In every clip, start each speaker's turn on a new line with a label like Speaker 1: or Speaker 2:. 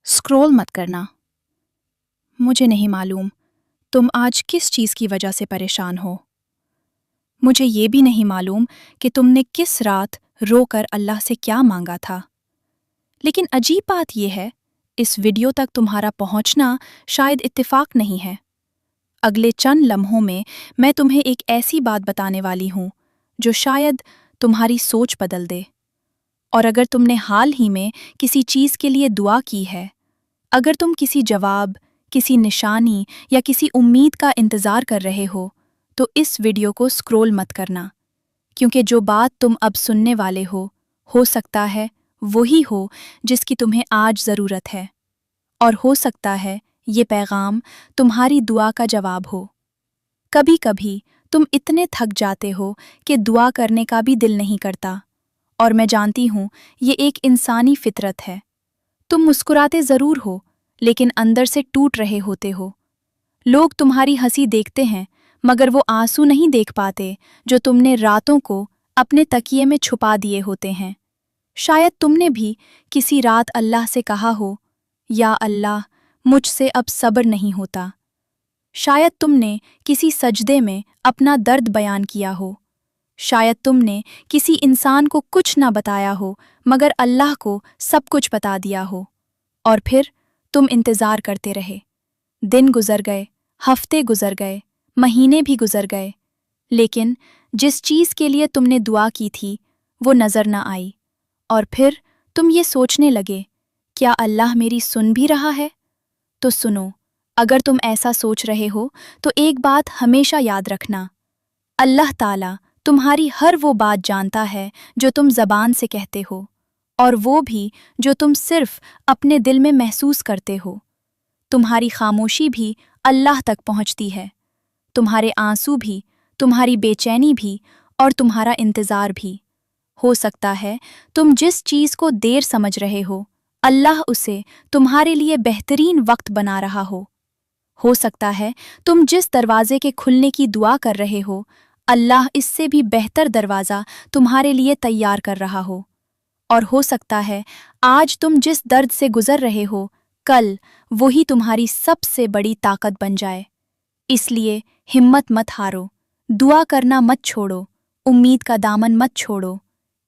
Speaker 1: Scroll मत करना। मुझे नहीं मालूम तुम आज किस चीज़ की वजह से परेशान हो। मुझे ये भी नहीं मालूम कि तुमने किस रात रोकर अल्लाह से क्या मांगा था। लेकिन अजीब बात यह है, इस वीडियो तक तुम्हारा पहुंचना शायद इत्तेफाक नहीं है। अगले चंद लम्हों में मैं तुम्हें एक ऐसी बात बताने वाली हूँ जो शायद तुम्हारी सोच बदल दे। और अगर तुमने हाल ही में किसी चीज़ के लिए दुआ की है, अगर तुम किसी जवाब, किसी निशानी या किसी उम्मीद का इंतज़ार कर रहे हो, तो इस वीडियो को स्क्रॉल मत करना, क्योंकि जो बात तुम अब सुनने वाले हो सकता है वही हो जिसकी तुम्हें आज ज़रूरत है। और हो सकता है ये पैगाम तुम्हारी दुआ का जवाब हो। कभी कभी तुम इतने थक जाते हो कि दुआ करने का भी दिल नहीं करता, और मैं जानती हूँ ये एक इंसानी फितरत है। तुम मुस्कुराते ज़रूर हो, लेकिन अंदर से टूट रहे होते हो। लोग तुम्हारी हंसी देखते हैं, मगर वो आंसू नहीं देख पाते जो तुमने रातों को अपने तकिए में छुपा दिए होते हैं। शायद तुमने भी किसी रात अल्लाह से कहा हो, या अल्लाह, मुझसे अब सब्र नहीं होता। शायद तुमने किसी सजदे में अपना दर्द बयान किया हो। शायद तुमने किसी इंसान को कुछ ना बताया हो, मगर अल्लाह को सब कुछ बता दिया हो। और फिर तुम इंतज़ार करते रहे। दिन गुजर गए, हफ्ते गुजर गए, महीने भी गुजर गए, लेकिन जिस चीज़ के लिए तुमने दुआ की थी वो नज़र न आई। और फिर तुम ये सोचने लगे, क्या अल्लाह मेरी सुन भी रहा है? तो सुनो, अगर तुम ऐसा सोच रहे हो तो एक बात हमेशा याद रखना, अल्लाह ताला तुम्हारी हर वो बात जानता है जो तुम ज़बान से कहते हो, और वो भी जो तुम सिर्फ अपने दिल में महसूस करते हो। तुम्हारी खामोशी भी अल्लाह तक पहुंचती है, तुम्हारे आंसू भी, तुम्हारी बेचैनी भी, और तुम्हारा इंतज़ार भी। हो सकता है तुम जिस चीज़ को देर समझ रहे हो, अल्लाह उसे तुम्हारे लिए बेहतरीन वक्त बना रहा हो। हो सकता है तुम जिस दरवाजे के खुलने की दुआ कर रहे हो, अल्लाह इससे भी बेहतर दरवाज़ा तुम्हारे लिए तैयार कर रहा हो। और हो सकता है आज तुम जिस दर्द से गुजर रहे हो, कल वही तुम्हारी सबसे बड़ी ताकत बन जाए। इसलिए हिम्मत मत हारो, दुआ करना मत छोड़ो, उम्मीद का दामन मत छोड़ो,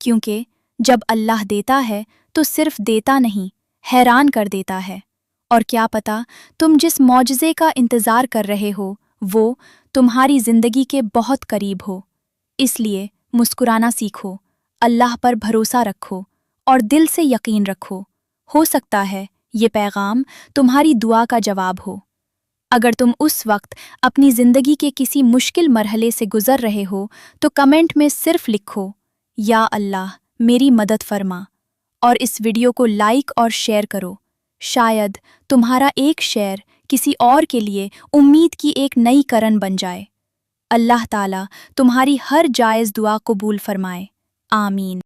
Speaker 1: क्योंकि जब अल्लाह देता है तो सिर्फ देता नहीं, हैरान कर देता है। और क्या पता तुम जिस मौजज़े का इंतज़ार कर रहे हो वो तुम्हारी ज़िंदगी के बहुत करीब हो। इसलिए मुस्कुराना सीखो, अल्लाह पर भरोसा रखो, और दिल से यकीन रखो। हो सकता है ये पैगाम तुम्हारी दुआ का जवाब हो। अगर तुम उस वक्त अपनी ज़िंदगी के किसी मुश्किल मरहले से गुज़र रहे हो, तो कमेंट में सिर्फ लिखो, या अल्लाह मेरी मदद फरमा, और इस वीडियो को लाइक और शेयर करो। शायद तुम्हारा एक शेयर किसी और के लिए उम्मीद की एक नई किरण बन जाए। अल्लाह ताला तुम्हारी हर जायज़ दुआ कबूल फरमाए। आमीन।